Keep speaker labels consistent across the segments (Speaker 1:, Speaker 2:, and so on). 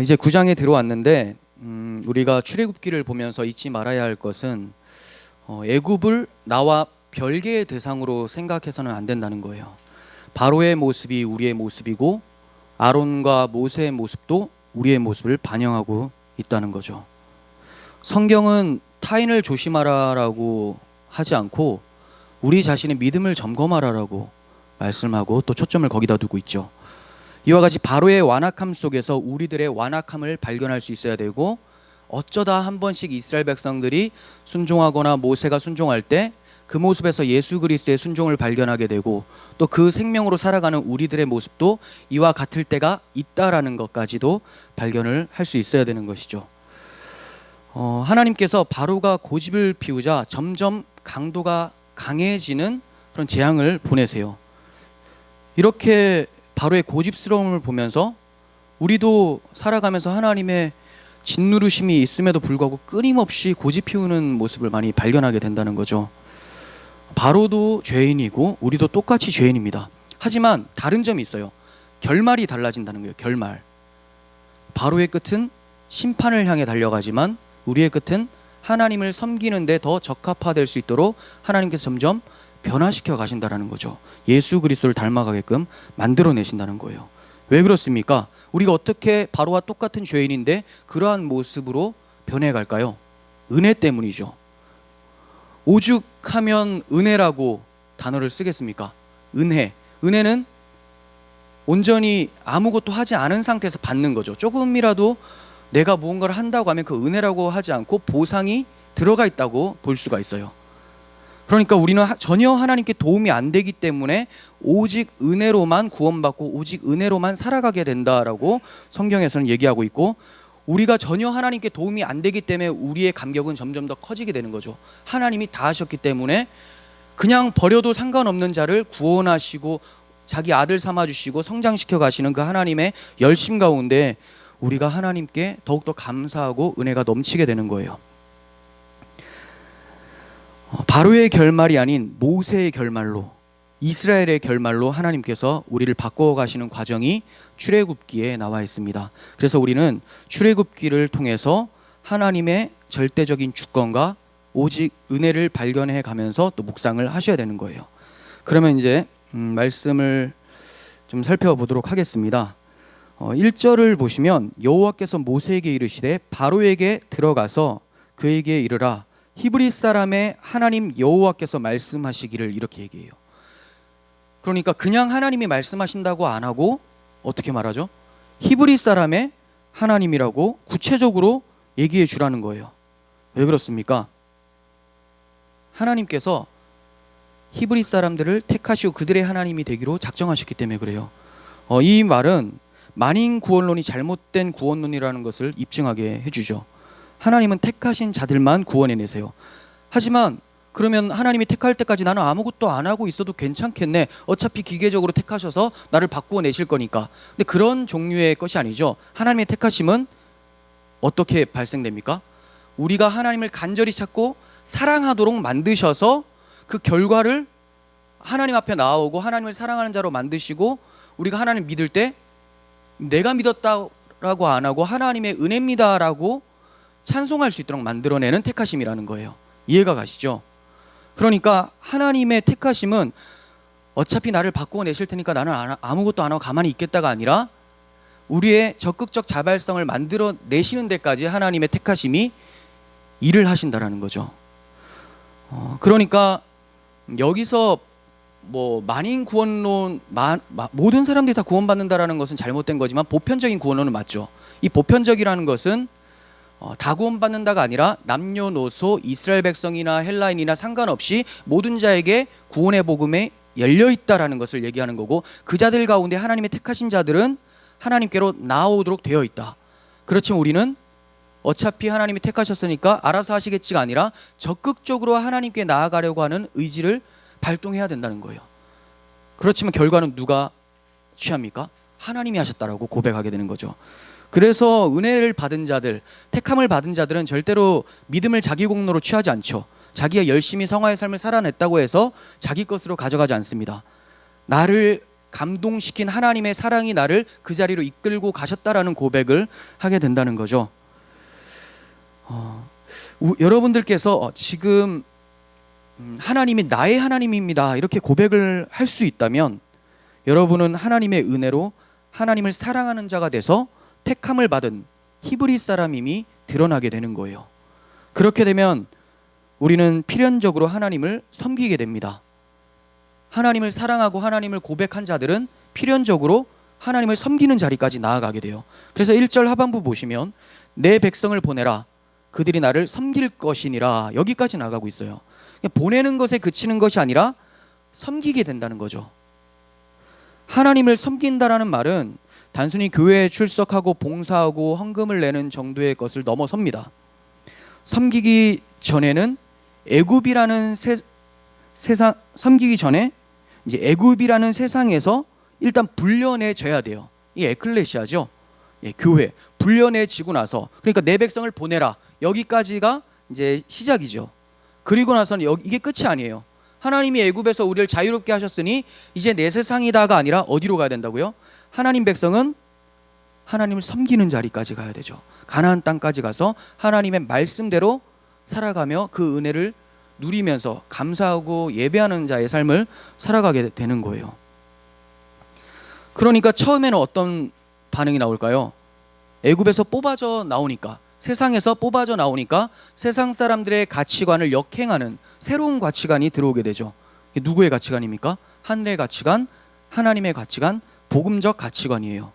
Speaker 1: 이제 9장에 들어왔는데 우리가 출애굽기를 보면서 잊지 말아야 할 것은 애굽을 나와 별개의 대상으로 생각해서는 안 된다는 거예요. 바로의 모습이 우리의 모습이고 아론과 모세의 모습도 우리의 모습을 반영하고 있다는 거죠. 성경은 타인을 조심하라라고 하지 않고 우리 자신의 믿음을 점검하라라고 말씀하고 또 초점을 거기다 두고 있죠. 이와 같이 바로의 완악함 속에서 우리들의 완악함을 발견할 수 있어야 되고, 어쩌다 한 번씩 이스라엘 백성들이 순종하거나 모세가 순종할 때 그 모습에서 예수 그리스도의 순종을 발견하게 되고, 또 그 생명으로 살아가는 우리들의 모습도 이와 같을 때가 있다라는 것까지도 발견을 할 수 있어야 되는 것이죠. 하나님께서 바로가 고집을 피우자 점점 강도가 강해지는 그런 재앙을 보내세요. 이렇게 바로의 고집스러움을 보면서 우리도 살아가면서 하나님의 짓누르심이 있음에도 불구하고 끊임없이 고집 피우는 모습을 많이 발견하게 된다는 거죠. 바로도 죄인이고 우리도 똑같이 죄인입니다. 하지만 다른 점이 있어요. 결말이 달라진다는 거예요. 결말. 바로의 끝은 심판을 향해 달려가지만 우리의 끝은 하나님을 섬기는 데 더 적합화될 수 있도록 하나님께서 점점 변화시켜 가신다는 거죠. 예수 그리스도를 닮아가게끔 만들어내신다는 거예요. 왜 그렇습니까? 우리가 어떻게 바로와 똑같은 죄인인데 그러한 모습으로 변해갈까요? 은혜 때문이죠. 오죽하면 은혜라고 단어를 쓰겠습니까? 은혜. 은혜는 온전히 아무것도 하지 않은 상태에서 받는 거죠. 조금이라도 내가 무언가를 한다고 하면 그 은혜라고 하지 않고 보상이 들어가 있다고 볼 수가 있어요. 그러니까 우리는 전혀 하나님께 도움이 안 되기 때문에 오직 은혜로만 구원받고 오직 은혜로만 살아가게 된다라고 성경에서는 얘기하고 있고, 우리가 전혀 하나님께 도움이 안 되기 때문에 우리의 감격은 점점 더 커지게 되는 거죠. 하나님이 다 하셨기 때문에 그냥 버려도 상관없는 자를 구원하시고 자기 아들 삼아주시고 성장시켜 가시는 그 하나님의 열심 가운데 우리가 하나님께 더욱더 감사하고 은혜가 넘치게 되는 거예요. 바로의 결말이 아닌 모세의 결말로, 이스라엘의 결말로 하나님께서 우리를 바꿔가시는 과정이 출애굽기에 나와 있습니다. 그래서 우리는 출애굽기를 통해서 하나님의 절대적인 주권과 오직 은혜를 발견해 가면서 또 묵상을 하셔야 되는 거예요. 그러면 이제 말씀을 좀 살펴보도록 하겠습니다. 1절을 보시면 여호와께서 모세에게 이르시되 바로에게 들어가서 그에게 이르라 히브리 사람의 하나님 여호와께서 말씀하시기를, 이렇게 얘기해요. 그러니까 그냥 하나님이 말씀하신다고 안 하고 어떻게 말하죠? 히브리 사람의 하나님이라고 구체적으로 얘기해 주라는 거예요. 왜 그렇습니까? 하나님께서 히브리 사람들을 택하시고 그들의 하나님이 되기로 작정하셨기 때문에 그래요. 이 말은 만인 구원론이 잘못된 구원론이라는 것을 입증하게 해주죠. 하나님은 택하신 자들만 구원해내세요. 하지만 그러면 하나님이 택할 때까지 나는 아무것도 안 하고 있어도 괜찮겠네. 어차피 기계적으로 택하셔서 나를 바꾸어 내실 거니까. 근데 그런 종류의 것이 아니죠. 하나님의 택하심은 어떻게 발생됩니까? 우리가 하나님을 간절히 찾고 사랑하도록 만드셔서 그 결과를 하나님 앞에 나오고 하나님을 사랑하는 자로 만드시고, 우리가 하나님 믿을 때 내가 믿었다라고 안 하고 하나님의 은혜입니다라고 찬송할 수 있도록 만들어내는 택하심이라는 거예요. 이해가 가시죠? 그러니까 하나님의 택하심은 어차피 나를 바꾸어 내실 테니까 나는 아무것도 안 하고 가만히 있겠다가 아니라 우리의 적극적 자발성을 만들어 내시는 데까지 하나님의 택하심이 일을 하신다라는 거죠. 그러니까 여기서 뭐 만인 구원론, 모든 사람들이 다 구원받는다라는 것은 잘못된 거지만 보편적인 구원론은 맞죠. 이 보편적이라는 것은 다 구원받는다가 아니라 남녀노소 이스라엘 백성이나 헬라인이나 상관없이 모든 자에게 구원의 복음에 열려있다라는 것을 얘기하는 거고, 그 자들 가운데 하나님의 택하신 자들은 하나님께로 나오도록 되어 있다. 그렇지만 우리는 어차피 하나님이 택하셨으니까 알아서 하시겠지가 아니라 적극적으로 하나님께 나아가려고 하는 의지를 발동해야 된다는 거예요. 그렇지만 결과는 누가 취합니까? 하나님이 하셨다라고 고백하게 되는 거죠. 그래서 은혜를 받은 자들, 택함을 받은 자들은 절대로 믿음을 자기 공로로 취하지 않죠. 자기가 열심히 성화의 삶을 살아냈다고 해서 자기 것으로 가져가지 않습니다. 나를 감동시킨 하나님의 사랑이 나를 그 자리로 이끌고 가셨다라는 고백을 하게 된다는 거죠. 여러분들께서 지금 하나님이 나의 하나님입니다 이렇게 고백을 할 수 있다면 여러분은 하나님의 은혜로 하나님을 사랑하는 자가 돼서 택함을 받은 히브리 사람임이 드러나게 되는 거예요. 그렇게 되면 우리는 필연적으로 하나님을 섬기게 됩니다. 하나님을 사랑하고 하나님을 고백한 자들은 필연적으로 하나님을 섬기는 자리까지 나아가게 돼요. 그래서 1절 하반부 보시면 내 백성을 보내라 그들이 나를 섬길 것이니라 여기까지 나가고 있어요. 보내는 것에 그치는 것이 아니라 섬기게 된다는 거죠. 하나님을 섬긴다라는 말은 단순히 교회에 출석하고 봉사하고 헌금을 내는 정도의 것을 넘어섭니다. 섬기기 전에는 애굽이라는 세상 섬기기 전에 이제 애굽이라는 세상에서 일단 불려내져야 돼요. 이 에클레시아죠. 예, 교회 불려내지고 나서 그러니까 내 백성을 보내라 여기까지가 이제 시작이죠. 그리고 나서는 이게 끝이 아니에요. 하나님이 애굽에서 우리를 자유롭게 하셨으니 이제 내 세상이다가 아니라 어디로 가야 된다고요? 하나님 백성은 하나님을 섬기는 자리까지 가야 되죠. 가나안 땅까지 가서 하나님의 말씀대로 살아가며 그 은혜를 누리면서 감사하고 예배하는 자의 삶을 살아가게 되는 거예요. 그러니까 처음에는 어떤 반응이 나올까요? 애굽에서 뽑아져 나오니까 세상에서 뽑아져 나오니까 세상 사람들의 가치관을 역행하는 새로운 가치관이 들어오게 되죠. 누구의 가치관입니까? 하늘의 가치관, 하나님의 가치관, 복음적 가치관이에요.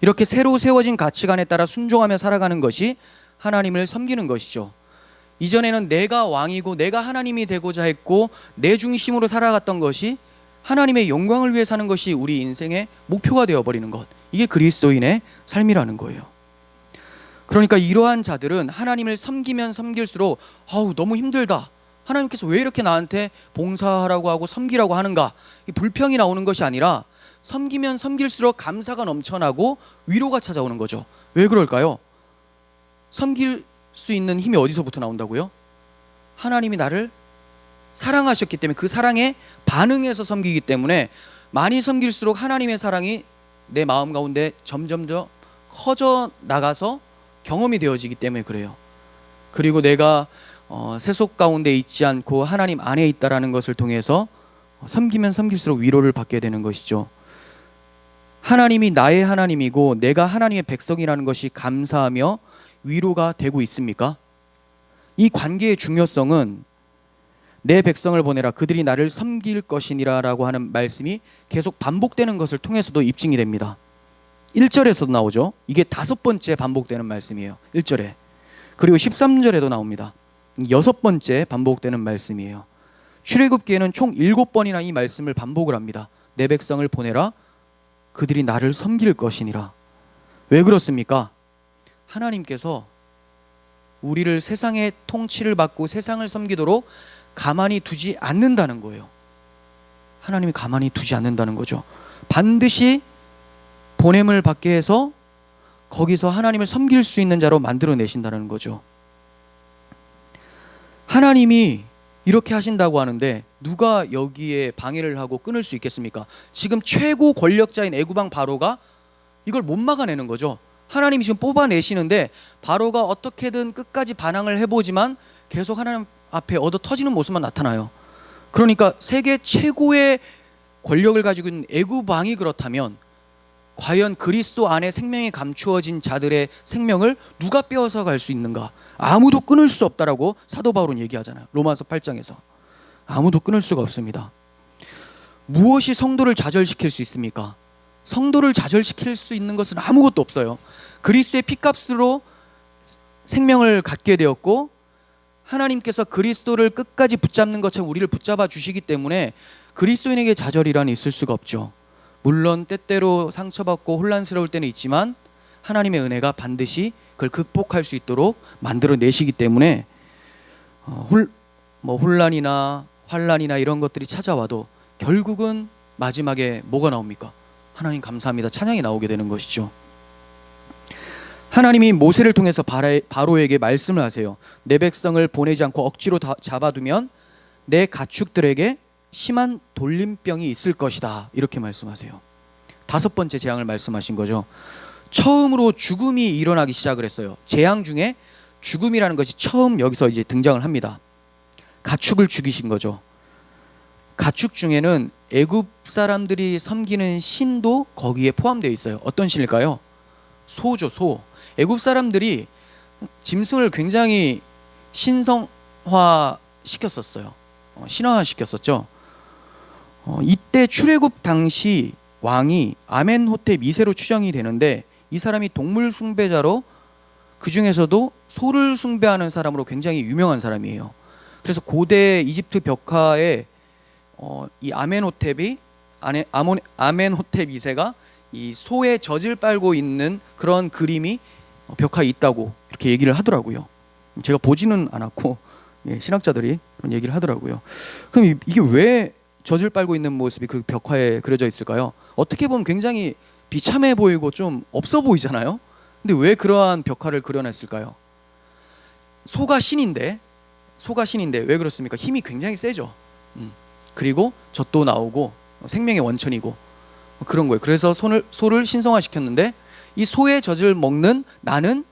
Speaker 1: 이렇게 새로 세워진 가치관에 따라 순종하며 살아가는 것이 하나님을 섬기는 것이죠. 이전에는 내가 왕이고 내가 하나님이 되고자 했고 내 중심으로 살아갔던 것이 하나님의 영광을 위해 사는 것이 우리 인생의 목표가 되어버리는 것, 이게 그리스도인의 삶이라는 거예요. 그러니까 이러한 자들은 하나님을 섬기면 섬길수록 너무 힘들다, 하나님께서 왜 이렇게 나한테 봉사하라고 하고 섬기라고 하는가, 이 불평이 나오는 것이 아니라 섬기면 섬길수록 감사가 넘쳐나고 위로가 찾아오는 거죠. 왜 그럴까요? 섬길 수 있는 힘이 어디서부터 나온다고요? 하나님이 나를 사랑하셨기 때문에 그 사랑에 반응해서 섬기기 때문에 많이 섬길수록 하나님의 사랑이 내 마음 가운데 점점 더 커져 나가서 경험이 되어지기 때문에 그래요. 그리고 내가 세속 가운데 있지 않고 하나님 안에 있다라는 것을 통해서 섬기면 섬길수록 위로를 받게 되는 것이죠. 하나님이 나의 하나님이고 내가 하나님의 백성이라는 것이 감사하며 위로가 되고 있습니까? 이 관계의 중요성은 내 백성을 보내라 그들이 나를 섬길 것이니라 라고 하는 말씀이 계속 반복되는 것을 통해서도 입증이 됩니다. 1절에서도 나오죠. 이게 5번째 반복되는 말씀이에요. 1절에. 그리고 13절에도 나옵니다. 6번째 반복되는 말씀이에요. 출애굽기에는 총 7번이나 이 말씀을 반복을 합니다. 내 백성을 보내라 그들이 나를 섬길 것이니라. 왜 그렇습니까? 하나님께서 우리를 세상의 통치를 받고 세상을 섬기도록 가만히 두지 않는다는 거예요. 하나님이 가만히 두지 않는다는 거죠. 반드시 보냄을 받게 해서 거기서 하나님을 섬길 수 있는 자로 만들어내신다는 거죠. 하나님이 이렇게 하신다고 하는데 누가 여기에 방해를 하고 끊을 수 있겠습니까? 지금 최고 권력자인 애굽왕 바로가 이걸 못 막아내는 거죠. 하나님이 지금 뽑아내시는데 바로가 어떻게든 끝까지 반항을 해보지만 계속 하나님 앞에 얻어 터지는 모습만 나타나요. 그러니까 세계 최고의 권력을 가지고 있는 애굽 왕이 그렇다면 과연 그리스도 안에 생명이 감추어진 자들의 생명을 누가 빼앗아 갈 수 있는가? 아무도 끊을 수 없다라고 사도 바울은 얘기하잖아요. 로마서 8장에서 아무도 끊을 수가 없습니다. 무엇이 성도를 좌절시킬 수 있습니까? 성도를 좌절시킬 수 있는 것은 아무것도 없어요. 그리스도의 피값으로 생명을 갖게 되었고 하나님께서 그리스도를 끝까지 붙잡는 것처럼 우리를 붙잡아 주시기 때문에 그리스도인에게 좌절이란 있을 수가 없죠. 물론 때때로 상처받고 혼란스러울 때는 있지만 하나님의 은혜가 반드시 그걸 극복할 수 있도록 만들어내시기 때문에 혼란이나 환란이나 이런 것들이 찾아와도 결국은 마지막에 뭐가 나옵니까? 하나님 감사합니다. 찬양이 나오게 되는 것이죠. 하나님이 모세를 통해서 바로에게 말씀을 하세요. 내 백성을 보내지 않고 억지로 잡아두면 내 가축들에게 심한 돌림병이 있을 것이다. 이렇게 말씀하세요. 다섯 번째 재앙을 말씀하신 거죠. 처음으로 죽음이 일어나기 시작을 했어요. 재앙 중에 죽음이라는 것이 처음 여기서 이제 등장을 합니다. 가축을 죽이신 거죠. 가축 중에는 애굽 사람들이 섬기는 신도 거기에 포함되어 있어요. 어떤 신일까요? 소죠, 소. 애굽 사람들이 짐승을 굉장히 신성화 시켰었어요. 신화화 시켰었죠. 이때 출애굽 당시 왕이 아멘호텝 2세로 추정이 되는데, 이 사람이 동물 숭배자로 그 중에서도 소를 숭배하는 사람으로 굉장히 유명한 사람이에요. 그래서 고대 이집트 벽화에 이 아멘호텝 2세가 이 소의 젖을 빨고 있는 그런 그림이 벽화에 있다고 이렇게 얘기를 하더라고요. 제가 보지는 않았고 신학자들이 그런 얘기를 하더라고요. 그럼 이게 왜 젖을 빨고 있는 모습이 그 벽화에 그려져 있을까요? 어떻게 보면 굉장히 비참해 보이고 좀 없어 보이잖아요. 근데 왜 그러한 벽화를 그려냈을까요? 소가 신인데 왜 그렇습니까? 힘이 굉장히 세죠. 그리고 젖도 나오고 생명의 원천이고 그런 거예요. 그래서 소를 신성화시켰는데, 이 소의 젖을 먹는 나는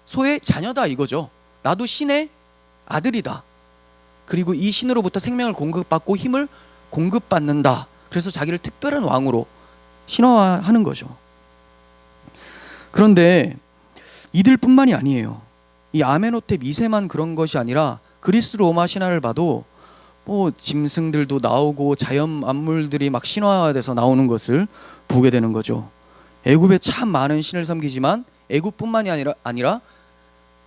Speaker 1: 소의 자녀다 이거죠. 나도 신의 아들이다. 그리고 이 신으로부터 생명을 공급받고 힘을 공급받는다. 그래서 자기를 특별한 왕으로 신화하는 거죠. 그런데 이들뿐만이 아니에요. 이 아멘호텝 2세만 그런 것이 아니라 그리스 로마 신화를 봐도 짐승들도 나오고 자연 만물들이 막 신화돼서 나오는 것을 보게 되는 거죠. 애굽에 참 많은 신을 섬기지만 애굽뿐만이 아니라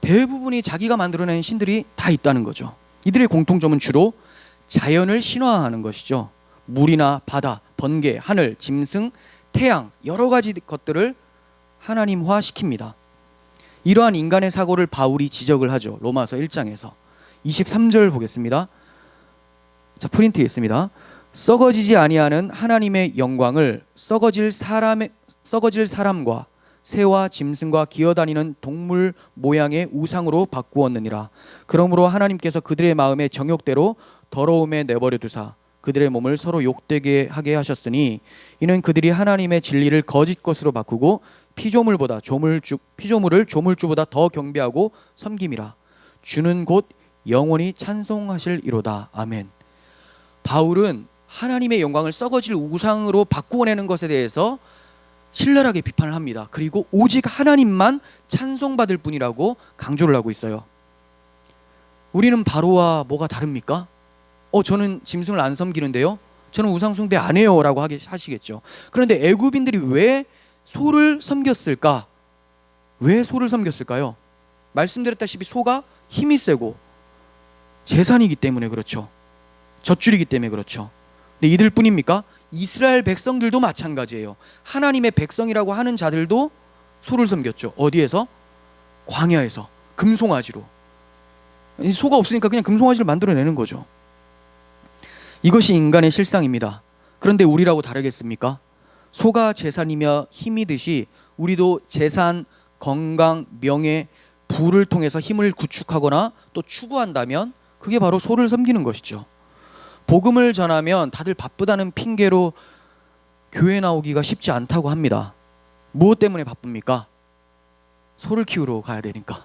Speaker 1: 대부분이 자기가 만들어낸 신들이 다 있다는 거죠. 이들의 공통점은 주로 자연을 신화하는 것이죠. 물이나 바다, 번개, 하늘, 짐승, 태양, 여러 가지 것들을 하나님화 시킵니다. 이러한 인간의 사고를 바울이 지적을 하죠. 로마서 1장에서 23절 보겠습니다. 자, 프린트에 있습니다. 썩어지지 아니하는 하나님의 영광을 썩어질 사람과 새와 짐승과 기어다니는 동물 모양의 우상으로 바꾸었느니라. 그러므로 하나님께서 그들의 마음의 정욕대로 더러움에 내버려 두사 그들의 몸을 서로 욕되게 하게 하셨으니, 이는 그들이 하나님의 진리를 거짓 것으로 바꾸고 피조물을 조물주보다 더 경배하고 섬김이라. 주는 곧 영원히 찬송하실이로다. 아멘. 바울은 하나님의 영광을 썩어질 우상으로 바꾸어내는 것에 대해서 신랄하게 비판을 합니다. 그리고 오직 하나님만 찬송받을 뿐이라고 강조를 하고 있어요. 우리는 바로와 뭐가 다릅니까? 저는 짐승을 안 섬기는데요, 저는 우상 숭배 안 해요 라고 하시겠죠. 그런데 애굽인들이 왜 소를 섬겼을까? 왜 소를 섬겼을까요? 말씀드렸다시피 소가 힘이 세고 재산이기 때문에 그렇죠. 젖줄이기 때문에 그렇죠. 근데 이들 뿐입니까? 이스라엘 백성들도 마찬가지예요. 하나님의 백성이라고 하는 자들도 소를 섬겼죠. 어디에서? 광야에서 금송아지로. 소가 없으니까 그냥 금송아지를 만들어내는 거죠. 이것이 인간의 실상입니다. 그런데 우리라고 다르겠습니까? 소가 재산이며 힘이듯이 우리도 재산, 건강, 명예, 부를 통해서 힘을 구축하거나 또 추구한다면 그게 바로 소를 섬기는 것이죠. 복음을 전하면 다들 바쁘다는 핑계로 교회 나오기가 쉽지 않다고 합니다. 무엇 때문에 바쁩니까? 소를 키우러 가야 되니까.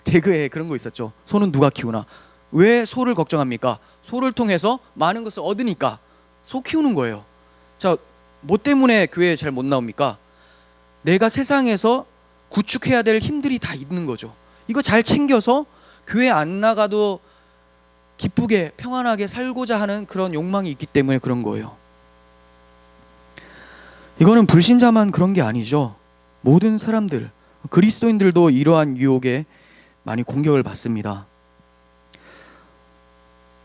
Speaker 1: 개그에 그런 거 있었죠. 소는 누가 키우나. 왜 소를 걱정합니까? 소를 통해서 많은 것을 얻으니까. 소 키우는 거예요. 자, 뭐 때문에 교회에 잘 못 나옵니까? 내가 세상에서 구축해야 될 힘들이 다 있는 거죠. 이거 잘 챙겨서 교회 안 나가도 기쁘게 평안하게 살고자 하는 그런 욕망이 있기 때문에 그런 거예요. 이거는 불신자만 그런 게 아니죠. 모든 사람들, 그리스도인들도 이러한 유혹에 많이 공격을 받습니다.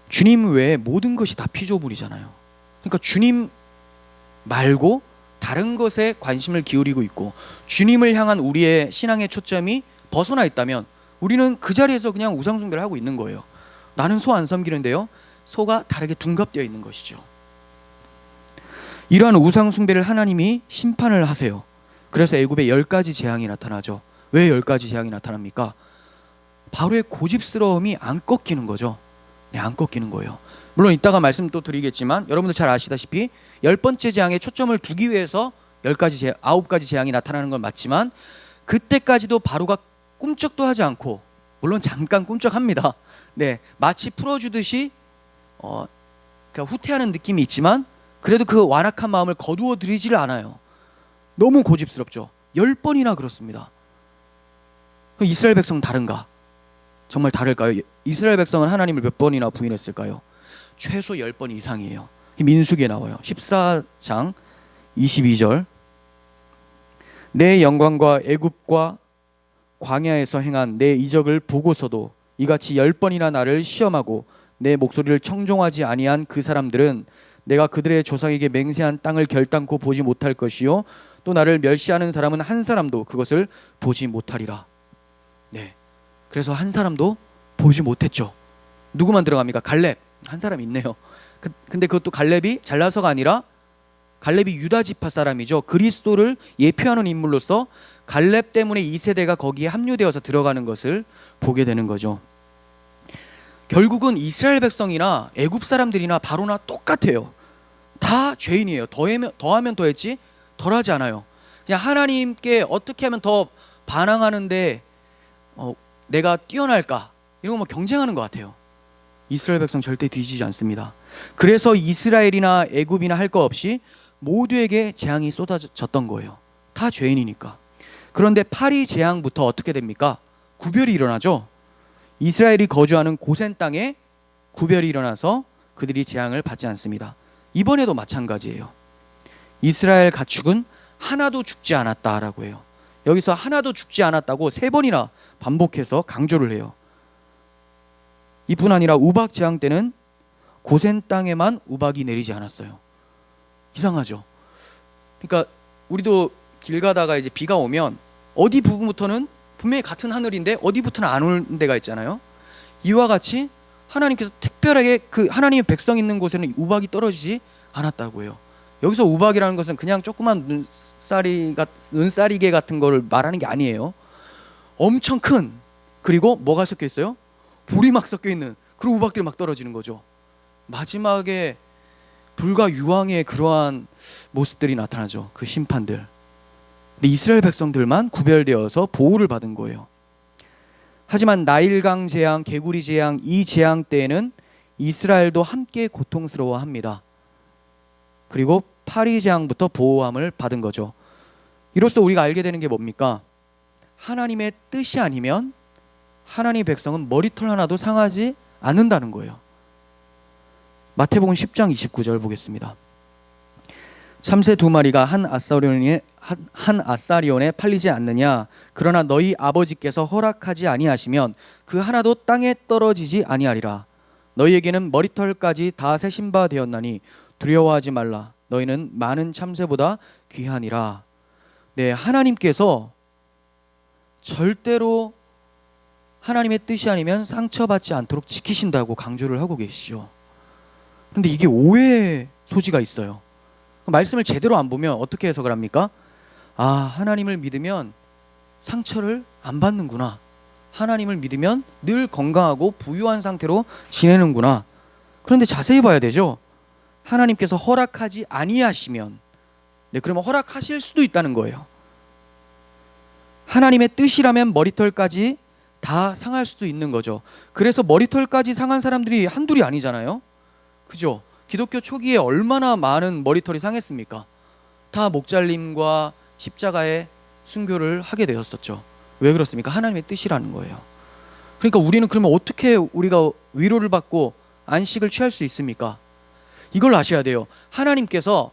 Speaker 1: 주님 외에 모든 것이 다 피조물이잖아요. 그러니까 주님 말고 다른 것에 관심을 기울이고 있고, 주님을 향한 우리의 신앙의 초점이 벗어나 있다면 우리는 그 자리에서 그냥 우상숭배를 하고 있는 거예요. 나는 소 안 섬기는데요, 소가 다르게 둔갑되어 있는 것이죠. 이러한 우상숭배를 하나님이 심판을 하세요. 그래서 애굽에 10가지 재앙이 나타나죠. 왜 10가지 재앙이 나타납니까? 바로의 고집스러움이 안 꺾이는 거죠. 안 꺾이는 거예요. 물론 이따가 말씀 또 드리겠지만 여러분들 잘 아시다시피 10번째 재앙에 초점을 두기 위해서 아홉 가지 재앙이 나타나는 건 맞지만 그때까지도 바로가 꿈쩍도 하지 않고, 물론 잠깐 꿈쩍합니다. 네, 마치 풀어주듯이 그러니까 후퇴하는 느낌이 있지만 그래도 그 완악한 마음을 거두어 들이지를 않아요. 너무 고집스럽죠. 10번이나 그렇습니다. 그럼 이스라엘 백성은 다른가? 정말 다를까요? 이스라엘 백성은 하나님을 몇 번이나 부인했을까요? 최소 10번 이상이에요. 민수기에 나와요. 14장 22절. 내 영광과 애굽과 광야에서 행한 내 이적을 보고서도 이같이 10번이나 나를 시험하고 내 목소리를 청종하지 아니한 그 사람들은 내가 그들의 조상에게 맹세한 땅을 결단코 보지 못할 것이요 또 나를 멸시하는 사람은 한 사람도 그것을 보지 못하리라. 네, 그래서 한 사람도 보지 못했죠. 누구만 들어갑니까? 갈렙 한 사람 있네요. 근데 그것도 갈렙이 잘나서가 아니라 갈렙이 유다 지파 사람이죠. 그리스도를 예표하는 인물로서 갈렙 때문에 이 세대가 거기에 합류되어서 들어가는 것을 보게 되는 거죠. 결국은 이스라엘 백성이나 애굽 사람들이나 바로나 똑같아요. 다 죄인이에요. 더하면 더했지 덜하지 않아요. 그냥 하나님께 어떻게 하면 더 반항하는데 내가 뛰어날까 이런 거 뭐 경쟁하는 것 같아요. 이스라엘 백성 절대 뒤지지 않습니다. 그래서 이스라엘이나 애굽이나 할 거 없이 모두에게 재앙이 쏟아졌던 거예요. 다 죄인이니까. 그런데 파리 재앙부터 어떻게 됩니까? 구별이 일어나죠. 이스라엘이 거주하는 고센 땅에 구별이 일어나서 그들이 재앙을 받지 않습니다. 이번에도 마찬가지예요. 이스라엘 가축은 하나도 죽지 않았다라고 해요. 여기서 하나도 죽지 않았다고 3번이나 반복해서 강조를 해요. 이뿐 아니라 우박 재앙 때는 고센 땅에만 우박이 내리지 않았어요. 이상하죠. 그러니까 우리도 길 가다가 이제 비가 오면 어디 부분부터는 분명히 같은 하늘인데 어디부터는 안 오는 데가 있잖아요. 이와 같이 하나님께서 특별하게 그 하나님의 백성 있는 곳에는 우박이 떨어지지 않았다고 해요. 여기서 우박이라는 것은 그냥 조그만 눈사리개 같은 거를 말하는 게 아니에요. 엄청 큰, 그리고 뭐가 섞여 있어요? 불이 막 섞여 있는 그런 우박들이 막 떨어지는 거죠. 마지막에 불과 유황의 그러한 모습들이 나타나죠. 그 심판들. 근데 이스라엘 백성들만 구별되어서 보호를 받은 거예요. 하지만 나일강 재앙, 개구리 재앙, 이 재앙 때에는 이스라엘도 함께 고통스러워합니다. 그리고 파리 재앙부터 보호함을 받은 거죠. 이로써 우리가 알게 되는 게 뭡니까? 하나님의 뜻이 아니면 하나님의 백성은 머리털 하나도 상하지 않는다는 거예요. 마태복음 10장 29절 보겠습니다. 참새 2마리가 한 아사리온에 팔리지 않느냐? 그러나 너희 아버지께서 허락하지 아니하시면 그 하나도 땅에 떨어지지 아니하리라. 너희에게는 머리털까지 다 세신 바 되었나니 두려워하지 말라. 너희는 많은 참새보다 귀하니라. 네, 하나님께서 절대로 하나님의 뜻이 아니면 상처받지 않도록 지키신다고 강조를 하고 계시죠. 그런데 이게 오해의 소지가 있어요. 말씀을 제대로 안 보면 어떻게 해석을 합니까? 아, 하나님을 믿으면 상처를 안 받는구나. 하나님을 믿으면 늘 건강하고 부유한 상태로 지내는구나. 그런데 자세히 봐야 되죠. 하나님께서 허락하지 아니하시면, 네, 그러면 허락하실 수도 있다는 거예요. 하나님의 뜻이라면 머리털까지 다 상할 수도 있는 거죠. 그래서 머리털까지 상한 사람들이 한둘이 아니잖아요. 그죠? 기독교 초기에 얼마나 많은 머리털이 상했습니까? 다 목잘림과 십자가의 순교를 하게 되었었죠. 왜 그렇습니까? 하나님의 뜻이라는 거예요. 그러니까 우리는 그러면 어떻게 우리가 위로를 받고 안식을 취할 수 있습니까? 이걸 아셔야 돼요. 하나님께서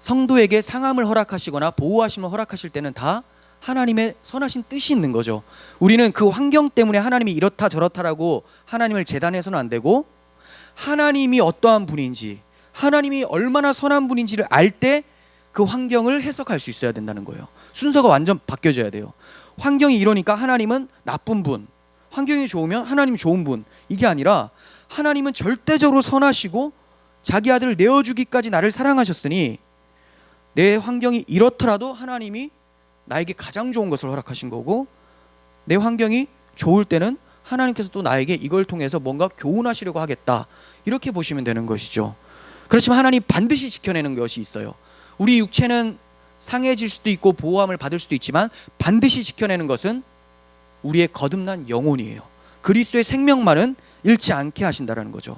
Speaker 1: 성도에게 상함을 허락하시거나 보호하심을 허락하실 때는 다 하나님의 선하신 뜻이 있는 거죠. 우리는 그 환경 때문에 하나님이 이렇다 저렇다라고 하나님을 재단해서는 안 되고, 하나님이 어떠한 분인지, 하나님이 얼마나 선한 분인지를 알 때 그 환경을 해석할 수 있어야 된다는 거예요. 순서가 완전 바뀌어져야 돼요. 환경이 이러니까 하나님은 나쁜 분, 환경이 좋으면 하나님 좋은 분, 이게 아니라 하나님은 절대적으로 선하시고 자기 아들을 내어주기까지 나를 사랑하셨으니 내 환경이 이렇더라도 하나님이 나에게 가장 좋은 것을 허락하신 거고, 내 환경이 좋을 때는 하나님께서 또 나에게 이걸 통해서 뭔가 교훈하시려고 하겠다, 이렇게 보시면 되는 것이죠. 그렇지만 하나님 반드시 지켜내는 것이 있어요. 우리 육체는 상해질 수도 있고 보호함을 받을 수도 있지만 반드시 지켜내는 것은 우리의 거듭난 영혼이에요. 그리스도의 생명만은 잃지 않게 하신다라는 거죠.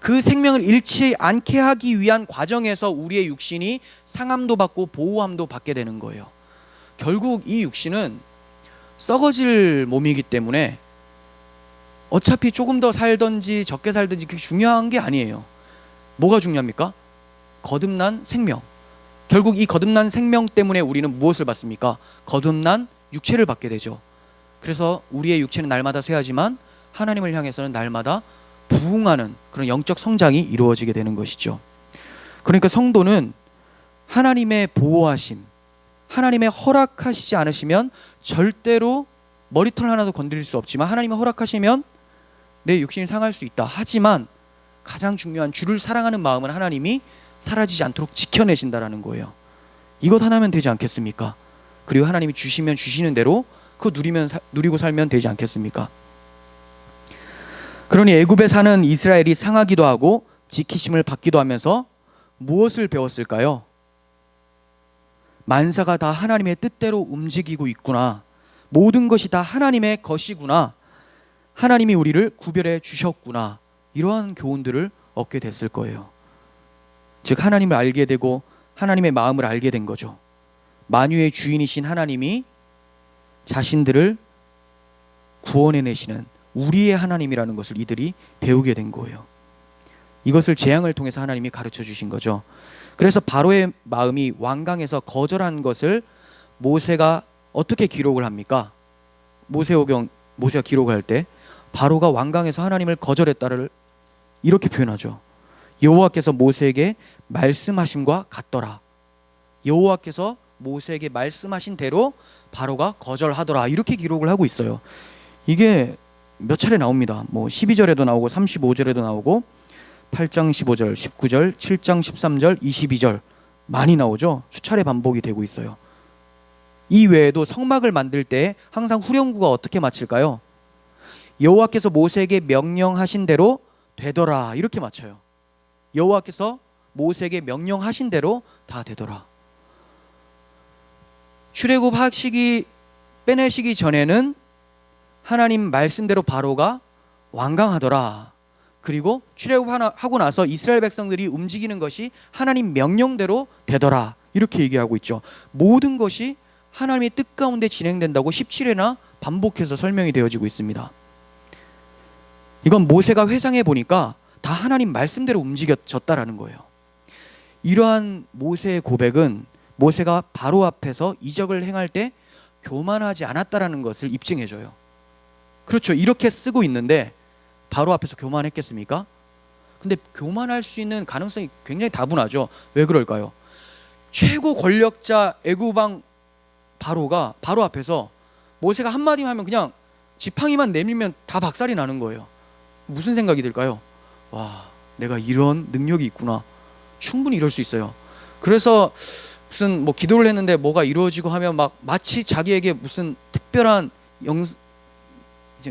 Speaker 1: 그 생명을 잃지 않게 하기 위한 과정에서 우리의 육신이 상함도 받고 보호함도 받게 되는 거예요. 결국 이 육신은 썩어질 몸이기 때문에 어차피 조금 더 살든지 적게 살든지 그게 중요한 게 아니에요. 뭐가 중요합니까? 거듭난 생명. 결국 이 거듭난 생명 때문에 우리는 무엇을 받습니까? 거듭난 육체를 받게 되죠. 그래서 우리의 육체는 날마다 쇠하지만 하나님을 향해서는 날마다 부흥하는 그런 영적 성장이 이루어지게 되는 것이죠. 그러니까 성도는 하나님의 보호하심, 하나님의 허락하시지 않으시면 절대로 머리털 하나도 건드릴 수 없지만 하나님이 허락하시면 내 육신이 상할 수 있다. 하지만 가장 중요한 주를 사랑하는 마음은 하나님이 사라지지 않도록 지켜내신다라는 거예요. 이것 하나면 되지 않겠습니까? 그리고 하나님이 주시면 주시는 대로 그거 누리고 살면 되지 않겠습니까? 그러니 애굽에 사는 이스라엘이 상하기도 하고 지키심을 받기도 하면서 무엇을 배웠을까요? 만사가 다 하나님의 뜻대로 움직이고 있구나. 모든 것이 다 하나님의 것이구나. 하나님이 우리를 구별해 주셨구나. 이러한 교훈들을 얻게 됐을 거예요. 즉 하나님을 알게 되고 하나님의 마음을 알게 된 거죠. 만유의 주인이신 하나님이 자신들을 구원해내시는 우리의 하나님이라는 것을 이들이 배우게 된 거예요. 이것을 재앙을 통해서 하나님이 가르쳐 주신 거죠. 그래서 바로의 마음이 완강해서 거절한 것을 모세가 어떻게 기록을 합니까? 모세가 기록할 때 바로가 완강해서 하나님을 거절했다를 이렇게 표현하죠. 여호와께서 모세에게 말씀하심과 같더라. 여호와께서 모세에게 말씀하신 대로 바로가 거절하더라. 이렇게 기록을 하고 있어요. 이게 몇 차례 나옵니다. 12절에도 나오고 35절에도 나오고 8장 15절, 19절, 7장 13절, 22절 많이 나오죠. 수차례 반복이 되고 있어요. 이 외에도 성막을 만들 때 항상 후렴구가 어떻게 마칠까요? 여호와께서 모세에게 명령하신 대로 되더라. 이렇게 마쳐요. 여호와께서 모세에게 명령하신 대로 다 되더라. 출애굽하시기 빼내시기 전에는 하나님 말씀대로 바로가 완강하더라. 그리고 출애굽하고 나서 이스라엘 백성들이 움직이는 것이 하나님 명령대로 되더라. 이렇게 얘기하고 있죠. 모든 것이 하나님의 뜻 가운데 진행된다고 17회나 반복해서 설명이 되어지고 있습니다. 이건 모세가 회상해 보니까 다 하나님 말씀대로 움직여졌다라는 거예요. 이러한 모세의 고백은 모세가 바로 앞에서 이적을 행할 때 교만하지 않았다라는 것을 입증해줘요. 그렇죠. 이렇게 쓰고 있는데 바로 앞에서 교만했겠습니까? 근데 교만할 수 있는 가능성이 굉장히 다분하죠. 왜 그럴까요? 최고 권력자 애굽왕 바로가 바로 앞에서 모세가 한마디만 하면 그냥 지팡이만 내밀면 다 박살이 나는 거예요. 무슨 생각이 들까요? 와, 내가 이런 능력이 있구나. 충분히 이럴 수 있어요. 그래서 무슨 기도를 했는데 뭐가 이루어지고 하면 마치 자기에게 무슨 특별한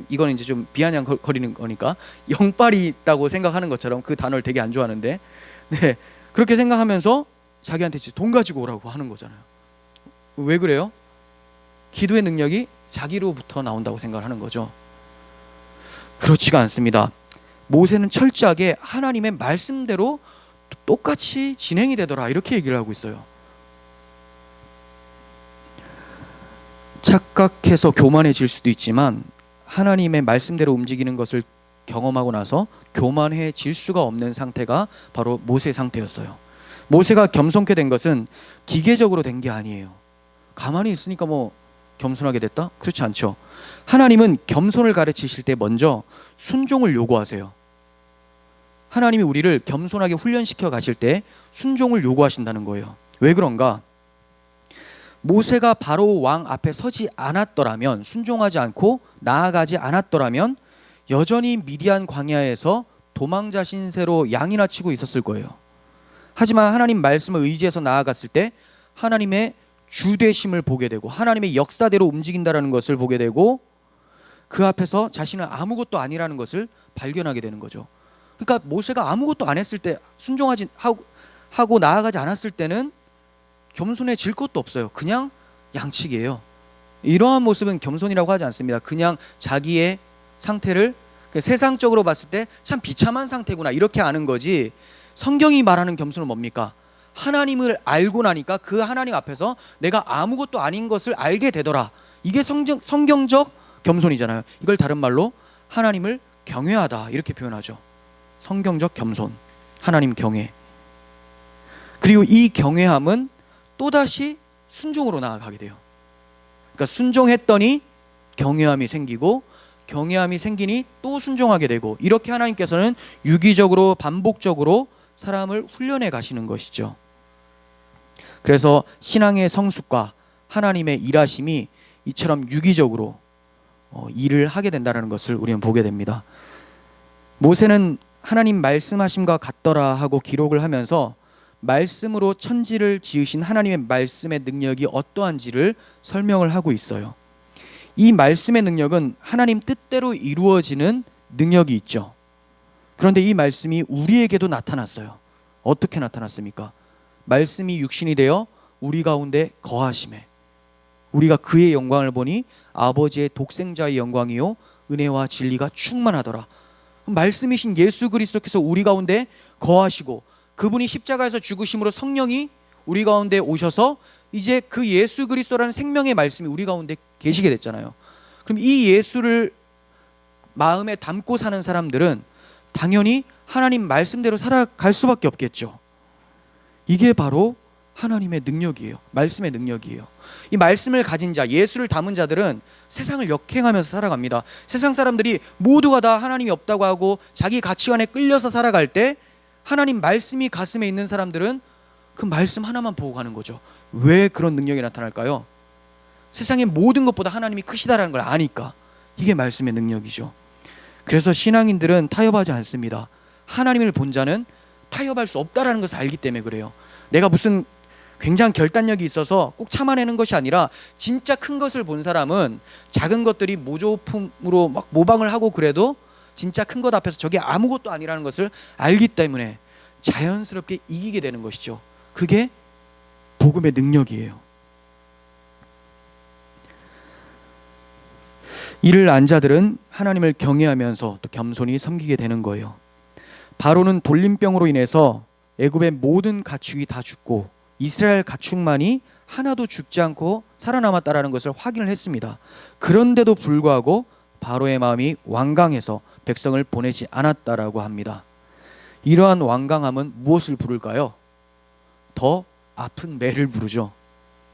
Speaker 1: 이거는 이제 좀 비아냥거리는 거니까 영빨이 있다고 생각하는 것처럼 그 단어를 되게 안 좋아하는데 그렇게 생각하면서 자기한테 돈 가지고 오라고 하는 거잖아요. 왜 그래요? 기도의 능력이 자기로부터 나온다고 생각을 하는 거죠. 그렇지가 않습니다. 모세는 철저하게 하나님의 말씀대로 똑같이 진행이 되더라. 이렇게 얘기를 하고 있어요. 착각해서 교만해질 수도 있지만 하나님의 말씀대로 움직이는 것을 경험하고 나서 교만해질 수가 없는 상태가 바로 모세의 상태였어요. 모세가 겸손케 된 것은 기계적으로 된 게 아니에요. 가만히 있으니까 겸손하게 됐다? 그렇지 않죠. 하나님은 겸손을 가르치실 때 먼저 순종을 요구하세요. 하나님이 우리를 겸손하게 훈련시켜 가실 때 순종을 요구하신다는 거예요. 왜 그런가? 모세가 바로 왕 앞에 서지 않았더라면, 순종하지 않고 나아가지 않았더라면 여전히 미디안 광야에서 도망자 신세로 양이나 치고 있었을 거예요. 하지만 하나님 말씀을 의지해서 나아갔을 때 하나님의 주되심을 보게 되고 하나님의 역사대로 움직인다라는 것을 보게 되고 그 앞에서 자신은 아무것도 아니라는 것을 발견하게 되는 거죠. 그러니까 모세가 아무것도 안 했을 때, 순종하지 하고 나아가지 않았을 때는 겸손해질 것도 없어요. 그냥 양측이에요. 이러한 모습은 겸손이라고 하지 않습니다. 그냥 자기의 상태를 세상적으로 봤을 때 참 비참한 상태구나 이렇게 아는 거지, 성경이 말하는 겸손은 뭡니까? 하나님을 알고 나니까 그 하나님 앞에서 내가 아무것도 아닌 것을 알게 되더라. 이게 성경적 겸손이잖아요. 이걸 다른 말로 하나님을 경외하다 이렇게 표현하죠. 성경적 겸손, 하나님 경외. 그리고 이 경외함은 또다시 순종으로 나아가게 돼요. 그러니까 순종했더니 경외함이 생기고, 경외함이 생기니 또 순종하게 되고, 이렇게 하나님께서는 유기적으로 반복적으로 사람을 훈련해 가시는 것이죠. 그래서 신앙의 성숙과 하나님의 일하심이 이처럼 유기적으로 일을 하게 된다는 것을 우리는 보게 됩니다. 모세는 하나님 말씀하심과 같더라 하고 기록을 하면서 말씀으로 천지를 지으신 하나님의 말씀의 능력이 어떠한지를 설명을 하고 있어요. 이 말씀의 능력은 하나님 뜻대로 이루어지는 능력이 있죠. 그런데 이 말씀이 우리에게도 나타났어요. 어떻게 나타났습니까? 말씀이 육신이 되어 우리 가운데 거하심에, 우리가 그의 영광을 보니 아버지의 독생자의 영광이요 은혜와 진리가 충만하더라. 말씀이신 예수 그리스도께서 우리 가운데 거하시고, 그분이 십자가에서 죽으심으로 성령이 우리 가운데 오셔서 이제 그 예수 그리스도라는 생명의 말씀이 우리 가운데 계시게 됐잖아요. 그럼 이 예수를 마음에 담고 사는 사람들은 당연히 하나님 말씀대로 살아갈 수밖에 없겠죠. 이게 바로 하나님의 능력이에요. 말씀의 능력이에요. 이 말씀을 가진 자, 예수를 담은 자들은 세상을 역행하면서 살아갑니다. 세상 사람들이 모두가 다 하나님이 없다고 하고 자기 가치관에 끌려서 살아갈 때, 하나님 말씀이 가슴에 있는 사람들은 그 말씀 하나만 보고 가는 거죠. 왜 그런 능력이 나타날까요? 세상의 모든 것보다 하나님이 크시다라는 걸 아니까. 이게 말씀의 능력이죠. 그래서 신앙인들은 타협하지 않습니다. 하나님을 본 자는 타협할 수 없다라는 것을 알기 때문에 그래요. 내가 무슨 굉장한 결단력이 있어서 꼭 참아내는 것이 아니라, 진짜 큰 것을 본 사람은 작은 것들이 모조품으로 막 모방을 하고 그래도 진짜 큰 것 앞에서 저게 아무것도 아니라는 것을 알기 때문에 자연스럽게 이기게 되는 것이죠. 그게 복음의 능력이에요. 이를 안 자들은 하나님을 경외하면서 또 겸손히 섬기게 되는 거예요. 바로는 돌림병으로 인해서 애굽의 모든 가축이 다 죽고 이스라엘 가축만이 하나도 죽지 않고 살아남았다라는 것을 확인을 했습니다. 그런데도 불구하고 바로의 마음이 완강해서 백성을 보내지 않았다라고 합니다. 이러한 완강함은 무엇을 부를까요? 더 아픈 매를 부르죠.